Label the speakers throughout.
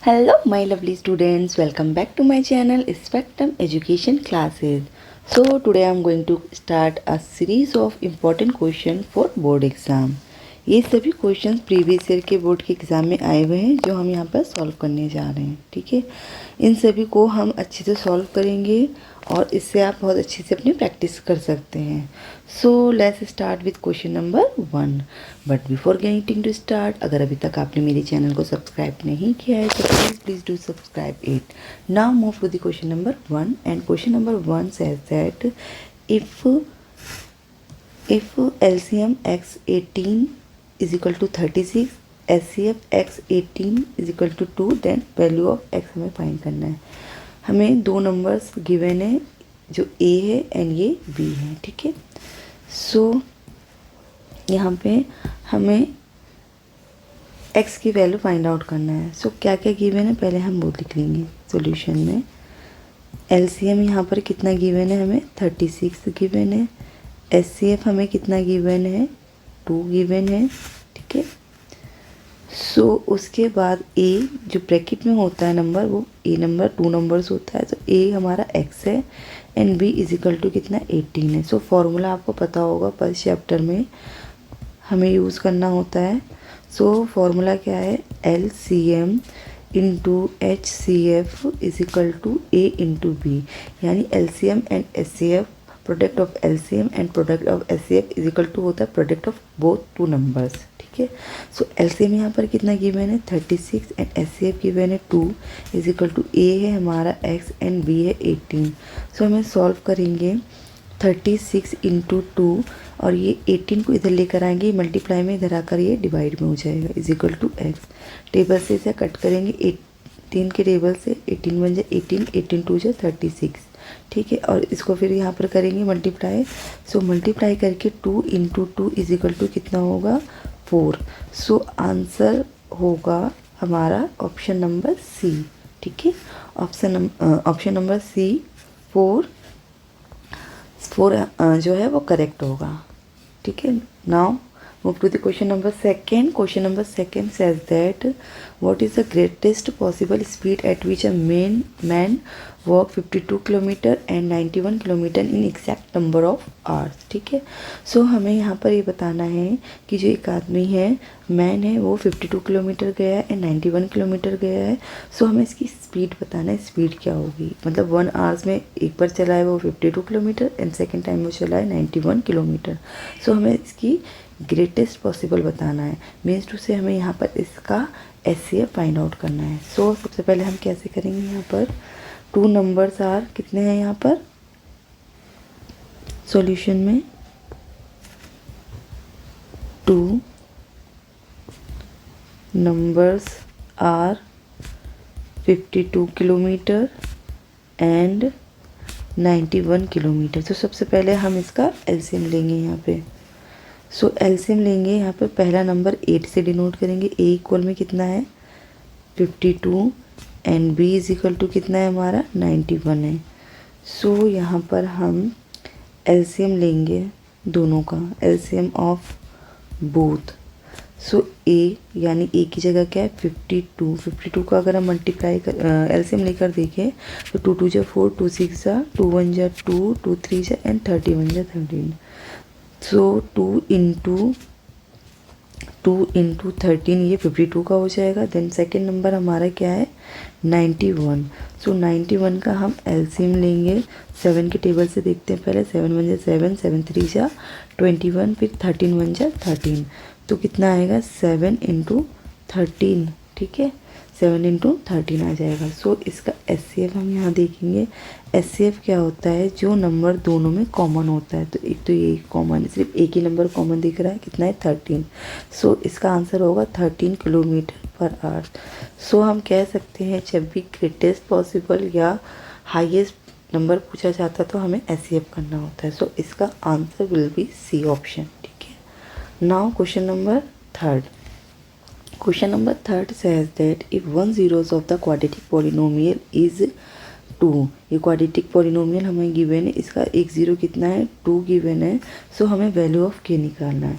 Speaker 1: Hello my lovely students, welcome back to my channel Spectrum Education Classes. So today I am going to start a series of important questions for board exam. ये सभी questions previous year के board के exam में आए हुए हैं जो हम यहाँ पर सॉल्व करने जा रहे हैं। ठीक है, इन सभी को हम अच्छे से सॉल्व करेंगे और इससे आप बहुत अच्छे से अपनी प्रैक्टिस कर सकते हैं। So let's start with question number 1। But before getting to start, अगर अभी तक आपने मेरे चैनल को सब्सक्राइब नहीं किया है तो please do subscribe it. Now move to the question number 1 and question number 1 says that if LCM x 18 is equal to 36, HCF x 18 is equal to 2, then value of x हमें find करना है। हमें दो numbers given है जो a है and ये b है। ठीक है, सो यहाँ पे हमें x की वैल्यू फाइंड आउट करना है। सो क्या क्या गिवन है पहले हम वो लिख लेंगे सॉल्यूशन में। LCM यहाँ पर कितना गिवन है, हमें 36 गिवन है। HCF हमें कितना गिवन है, 2 गिवन है। ठीक है, सो उसके बाद A जो ब्रैकेट में होता है नंबर, वो A नंबर 2 नंबर्स होता है, तो A हमारा x है and B is equal to कितना 18 है। सो फॉर्मूला आपको पता होगा, फर्स्ट चैप्टर में हमें यूज़ करना होता है। सो फॉर्मूला क्या है, LCM into HCF is equal to A into B, यानी LCM and HCF product of LCM and product of HCF is equal to होता है product of both two numbers. ठीक है, सो LCM यहाँ पर कितना गिवन है 36 एंड HCF गिवन है 2 इज इक्वल टू A है हमारा x एंड B है 18। सो हमें सॉल्व करेंगे 36 इंटू 2 और ये 18 को इधर लेकर आएंगे, मल्टीप्लाई में इधर आकर ये डिवाइड में हो जाएगा is equal to x। Table से इसे कट करेंगे 18 के टेबल से, 18 बन जाए 18, 18 टू जाए 36। ठीक है, और इसको फिर यहाँ पर करेंगे मल्टीप्लाई। सो मल्टीप्लाई करके 2 इंटू 2 इज इक्वल टू कितना होगा 4। सो आंसर होगा हमारा ऑप्शन नंबर सी। ठीक है, ऑप्शन नंबर सी 4 जो है वो करेक्ट होगा। ठीक है, now move to the question number second. Question number second says that what is the greatest possible speed at which a man walk 52 kilometre and 91 kilometre in exact number of hours. ठीक है, सो हमें यहाँ पर ये बताना है कि जो एक आदमी है, मैन है, वो 52 किलोमीटर गया है एंड 91 किलोमीटर गया है। सो हमें इसकी स्पीड बताना है, स्पीड क्या होगी। मतलब 1 आवर्स में एक बार चला है वो 52 किलोमीटर एंड सेकेंड टाइम वो चला है 91 किलोमीटर। सो हमें इसकी ग्रेटेस्ट पॉसिबल बताना है, मीन्स टू से हमें यहाँ पर इसका HCF फाइंड आउट करना है। सो सबसे पहले हम कैसे करेंगे, यहाँ पर 2 नंबर्स आर कितने हैं यहाँ पर सॉल्यूशन में, 2 numbers are 52 kilometre and 91 kilometre. तो सबसे पहले हम इसका LCM लेंगे यहाँ पे। सो LCM लेंगे, यहाँ पर पहला नंबर 8 से डिनोट करेंगे। A इक्वल में कितना है 52 and B is equal to कितना है हमारा 91 है। सो यहाँ पर हम LCM लेंगे दोनों का, LCM of both. So A यानी A की जगह क्या है 52 का अगर हम मल्टीप्लाई LCM लेकर देखें तो 2 2 जा 4, 2 6 जा 2 1 जा 2, 2 3 जा एंड 31 जा 13। सो 2 इंटू 13 ये 52 का हो जाएगा। देन सेकेंड नंबर हमारा क्या है 91। सो 91 का हम LCM लेंगे, 7 के टेबल से देखते हैं पहले। 7 1 जा 7, 7 3 जा 21, फिर 13 1 जा 13, तो कितना आएगा 7 इंटू 13। ठीक है, 7 इंटू 13 आ जाएगा। सो इसका HCF हम यहाँ देखेंगे। HCF क्या होता है, जो नंबर दोनों में कॉमन होता है। तो एक तो ये कॉमन है, सिर्फ एक ही नंबर कॉमन दिख रहा है, कितना है 13। सो इसका आंसर होगा 13 किलोमीटर पर आवर। सो हम कह सकते हैं जब भी ग्रेटेस्ट पॉसिबल या हाईएस्ट नंबर पूछा जाता है तो हमें HCF करना होता है। सो इसका answer will be C option. ठीक है, now question number third. Question number 3 says that if one zeros of the quadratic polynomial is 2, ये quadratic polynomial हमें given है, इसका एक ज़ीरो कितना है 2 given है। सो हमें वैल्यू ऑफ k निकालना है।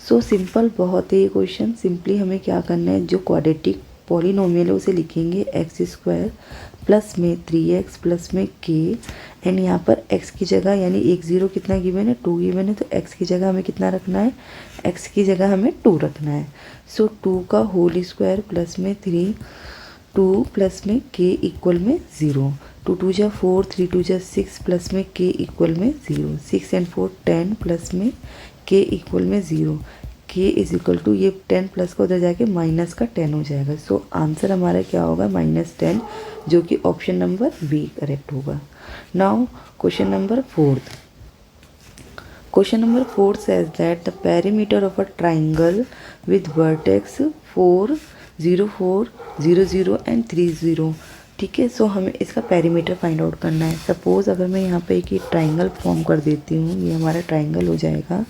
Speaker 1: सो सिंपल बहुत है ये क्वेश्चन। सिंपली हमें क्या करना है, जो क्वाड्रेटिक पॉलिनोमियल है उसे लिखेंगे एक्स स्क्वायर प्लस में 3x प्लस में k एंड यहाँ पर x की जगह यानी 10 कितना गिवन है 2 गिवन है, तो x की जगह हमें कितना रखना है, x की जगह हमें 2 रखना है। सो 2 का होल स्क्वायर प्लस में 3 2 प्लस में k इक्वल में 0, 2 2 जा 4 3 2 जा 6 प्लस में k इक्वल में 0, 6 एंड 4 10 प्लस में k इक्वल में 0, k इज इक्वल टू ये 10 प्लस का उधर जाके माइनस का 10 हो जाएगा। सो आंसर हमारा क्या होगा -10, जो कि ऑप्शन नंबर बी करेक्ट होगा। Now question number 4। Question number 4 says that the perimeter of a triangle with vertex 4 0 4 0 0 and 3 0। ठीक है, सो हमें इसका पेरीमीटर फाइंड आउट करना है। सपोज अगर मैं यहाँ पे एक ट्राइंगल फॉर्म कर देती हूँ, ये हमारा ट्राइंगल हो जाएगा।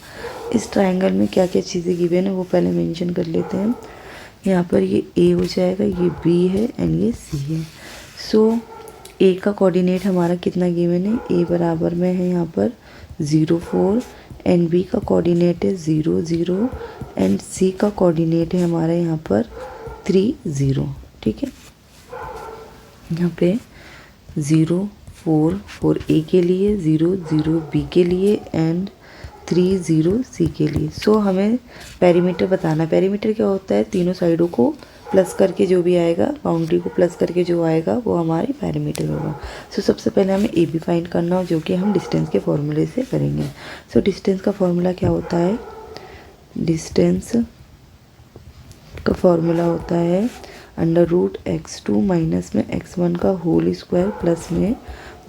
Speaker 1: इस ट्राइंगल में क्या क्या चीज़ें गिवन है वो पहले मेंशन कर लेते हैं। यहाँ पर ये ए हो जाएगा, ये बी है एंड ये सी है। सो ए का कोऑर्डिनेट हमारा कितना गिवन है, ए बराबर में है यहाँ पर 0 4 एंड बी का कोऑर्डिनेट है 0 0 एंड सी का कोऑर्डिनेट है हमारा यहाँ पर 3 0। ठीक है, यहाँ पे 0 4 4 ए के लिए, 0 0 बी के लिए एंड 3 0 सी के लिए। सो हमें पेरीमीटर बताना। पेरीमीटर क्या होता है, तीनों साइडों को प्लस करके जो भी आएगा, बाउंड्री को प्लस करके जो आएगा वो हमारी पेरीमीटर होगा। सो सबसे पहले हमें ए बी फाइंड करना हो, जो कि हम डिस्टेंस के फॉर्मूले से करेंगे। सो डिस्टेंस का फॉर्मूला क्या होता है, डिस्टेंस का फॉर्मूला होता है √x2 माइनस में x1 का होल स्क्वायर प्लस में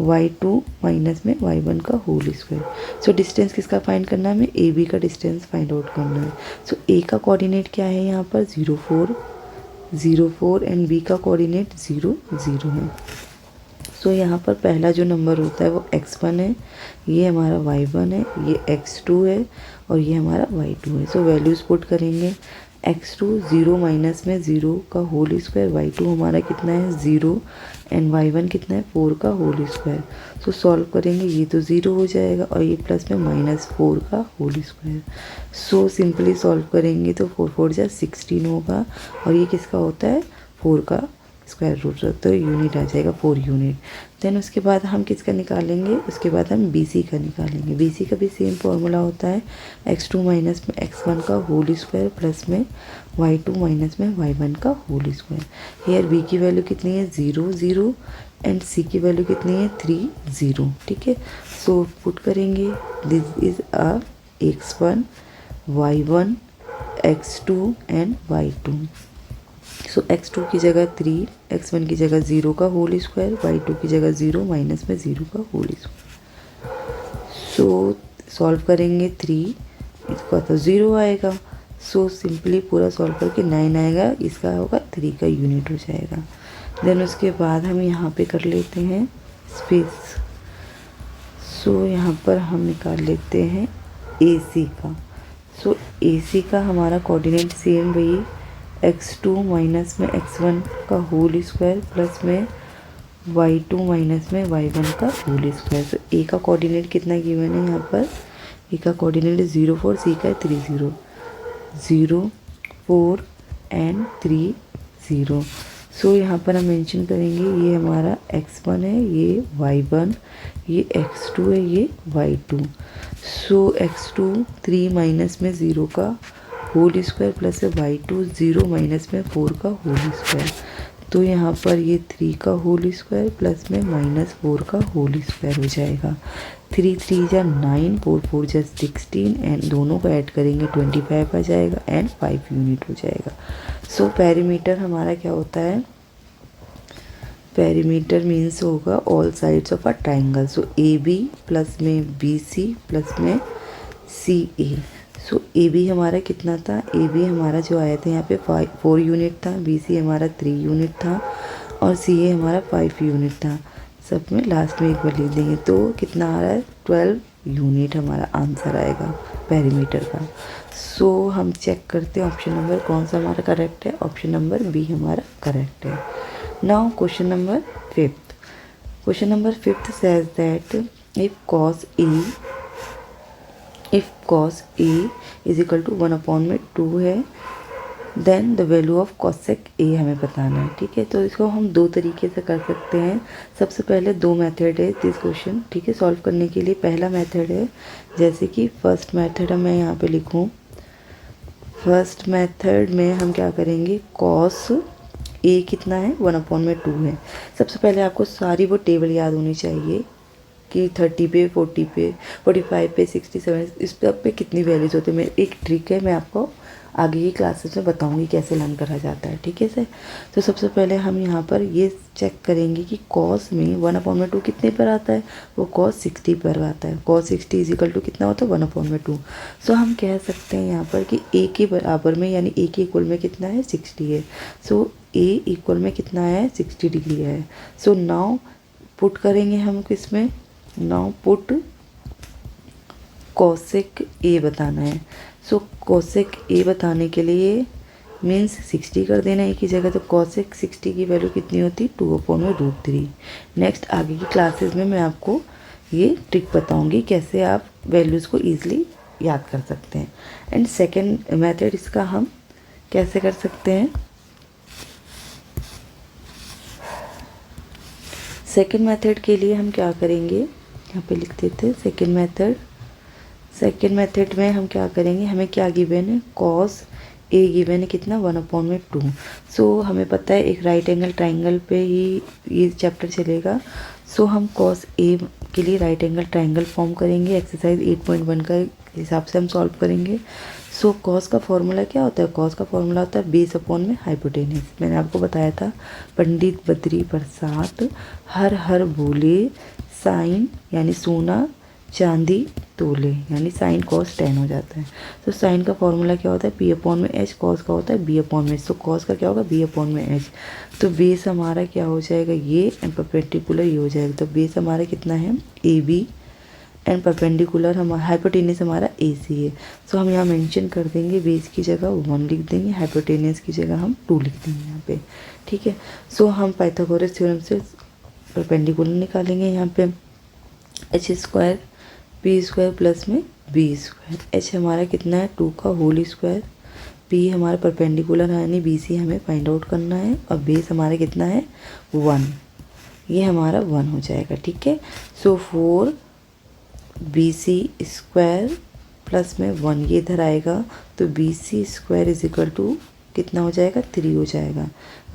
Speaker 1: y2 माइनस में y1 का होल स्क्वायर। सो डिस्टेंस किसका फाइंड करना है, हमें ए बी का डिस्टेंस फाइंड आउट करना है। सो ए का कोऑर्डिनेट क्या है यहाँ पर 0 4 0 4 एंड बी का कोऑर्डिनेट 0 0 है। सो यहाँ पर पहला जो नंबर होता है वो x1 है, ये हमारा y1 है, ये x2 है और ये हमारा y2 है। सो वैल्यूज़ पुट करेंगे। x2 0 माइनस में 0 का होल स्क्वायर, y2 हमारा कितना है 0 एंड y1 कितना है 4 का होल स्क्वायर। सो सॉल्व करेंगे, ये तो 0 हो जाएगा और ये प्लस में -4 का whole square. So simply solve करेंगे तो 4 4 जा 16 होगा और ये किसका होता है 4 का स्क्वायर रूट, तो यूनिट आ जाएगा 4 यूनिट। देन उसके बाद हम किसका निकालेंगे, उसके बाद हम BC का निकालेंगे। BC का भी सेम फॉर्मूला होता है x2 माइनस में x1 का होल स्क्वायर प्लस में y2 माइनस में y1 का होल स्क्वायर। हेयर B की वैल्यू कितनी है 0 0 एंड C की वैल्यू कितनी है 3 0। ठीक है, सो पुट करेंगे, this is a x1 y1 x2 and y2। So x2 की जगह 3, x1 की जगह 0 का होल स्क्वायर, y2 की जगह 0 माइनस में 0 का होल स्क्वायर। सो सॉल्व करेंगे 3, इसका तो 0 आएगा। सो सिंपली पूरा सॉल्व करके 9 आएगा, इसका होगा 3 का यूनिट हो जाएगा। देन उसके बाद हम यहाँ पे कर लेते हैं स्पेस। सो यहाँ पर हम निकाल लेते हैं AC का। सो AC का हमारा कोऑर्डिनेट सेम वही x2 माइनस में x1 का होल स्क्वायर प्लस में y2 माइनस में y1 का होल स्क्वायर। तो ए का कोऑर्डिनेट कितना गिवन है यहाँ पर, ए का कोऑर्डिनेट 0 4, सी का है 3 0 0 4 एंड 3 0। सो यहाँ पर हम मेंशन करेंगे, ये हमारा x1 है, ये y1, ये x2 है, ये y2। सो x2 3 माइनस में 0 का होल स्क्वायर प्लस है y2 0 माइनस में 4 का होल स्क्वायर। तो यहाँ पर ये 3 का होल स्क्वायर प्लस में -4 का होल स्क्वायर हो जाएगा। 3 3 जा 9, 4 4 जा 16 एंड दोनों को ऐड करेंगे 25 आ जाएगा एंड 5 यूनिट हो जाएगा। सो पेरीमीटर हमारा क्या होता है, पेरीमीटर मीन्स होगा all sides of a triangle. So AB plus में BC प्लस में CA। सो AB हमारा कितना था, AB हमारा जो आया था यहाँ पे 4 यूनिट था, BC हमारा 3 यूनिट था और CA हमारा 5 यूनिट था। सब में लास्ट में एक बार लिख देंगे तो कितना आ रहा है 12 यूनिट हमारा आंसर आएगा पेरीमीटर का। सो हम चेक करते हैं ऑप्शन नंबर कौन सा हमारा करेक्ट है, ऑप्शन नंबर B हमारा करेक्ट है। Now question number 5th। Question number 5th says that if cos A is equal to 1/2 है then the value of cosec A हमें बताना है, ठीक है। तो इसको हम दो तरीके से कर सकते हैं। सबसे पहले दो मेथड है दिस क्वेश्चन, ठीक है, सॉल्व करने के लिए। पहला मेथड है, जैसे कि फर्स्ट मेथड मैं यहाँ पे लिखूँ, फर्स्ट मेथड में हम क्या करेंगे, कॉस ए कितना है 1/2 है। सबसे पहले आपको सारी वो टेबल याद होनी चाहिए कि 30 पे, 40 पे, 45 पे, 67, इस पे कितनी वैल्यूज होती है। मैं एक ट्रिक है, मैं आपको आगे की क्लासेस में बताऊंगी कैसे लर्न करा जाता है, ठीक है सर। तो सबसे पहले हम यहाँ पर ये चेक करेंगे कि कॉस में 1/2 कितने पर आता है, वो कॉस 60 पर आता है। कॉस 60 इजिकल टू कितना होता है 1/2। सो हम कह सकते हैं यहाँ पर कि ए के बराबर में, यानी ए के इक्वल में कितना है 60 है। सो ए इक्वल में कितना है 60 डिग्री है। सो नाउ पुट करेंगे हम किसमें, नाउ पुट कोसेक ए बताना है। सो कोसेक ए बताने के लिए मीन्स 60 कर देना एक ही जगह। तो कोसेक 60 की वैल्यू कितनी होती है 2/√3। नेक्स्ट आगे की क्लासेस में मैं आपको ये ट्रिक बताऊंगी कैसे आप वैल्यूज़ को ईजिली याद कर सकते हैं। एंड सेकेंड मेथड इसका हम कैसे कर सकते हैं, सेकेंड मेथड के लिए हम क्या करेंगे, यहाँ पे लिख देते हैं सेकेंड मेथड में हम क्या करेंगे, हमें क्या गिवन है, कॉस ए गिवन है कितना 1/2। सो हमें पता है एक राइट एंगल ट्राइंगल पे ही ये चैप्टर चलेगा। सो हम कॉस ए के लिए राइट एंगल ट्राइंगल फॉर्म करेंगे, एक्सरसाइज 8.1 का हिसाब से हम सॉल्व करेंगे। सो कॉस का फॉर्मूला क्या होता है, कॉस का फॉर्मूला होता है बेस अपॉन में हाइपोटेनस। मैंने आपको बताया था, पंडित बद्री प्रसाद हर हर बोले, साइन यानी सोना चांदी तोले, यानी साइन कॉस 10 हो जाता है। तो साइन का फॉर्मूला क्या होता है पी अपॉन में एच, कॉस का होता है बी अपॉन में एच। तो कॉस का क्या होगा बी अपॉन में एच। तो बेस हमारा क्या हो जाएगा ये, एंड परपेंडिकुलर ये हो जाएगा। तो बेस हमारा कितना है ए बी, एंड परपेंडिकुलर हमारा हाइपोटेनस हमारा ए सी है। सो हम यहाँ मेंशन कर देंगे, बेस की जगह 1 लिख देंगे, हाइपोटेनस की जगह हम 2 लिख देंगे यहाँ पे, ठीक है। सो हम पाइथागोरस थ्योरम से परपेंडिकुलर निकालेंगे। यहाँ पे H square P square plus में बी स्क्वायर, एच हमारा कितना है 2 का होल स्क्वायर, पी हमारा परपेंडिकुलर है यानी बी सी हमें फाइंड आउट करना है, और बेस हमारा कितना है 1, ये हमारा 1 हो जाएगा, ठीक है। So 4 B C square plus में 1 ये इधर आएगा, तो B C square is equal to कितना हो जाएगा 3 हो जाएगा।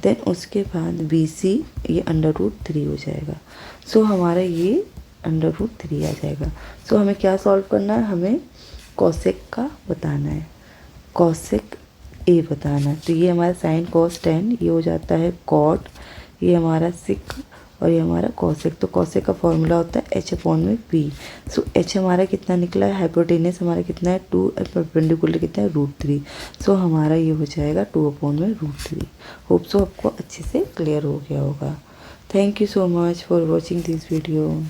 Speaker 1: देन उसके बाद बी सी ये √3 हो जाएगा। सो हमारा ये √3 आ जाएगा। सो हमें क्या सॉल्व करना है, हमें कॉसेक का बताना है, कॉसेक ए बताना है। तो ये हमारा साइन कॉस 10 ये हो जाता है कॉट, ये हमारा सिक, और ये हमारा कॉसेक। तो कॉसेक का फॉर्मूला होता है एच अपॉन में पी। सो एच हमारा कितना निकला है, हाइपोटेनस हमारा कितना है 2, और परपेंडिकुलर कितना है √3। सो हमारा ये हो जाएगा 2/√3। होप सो आपको अच्छे से क्लियर हो गया होगा। Thank you so much for watching this video.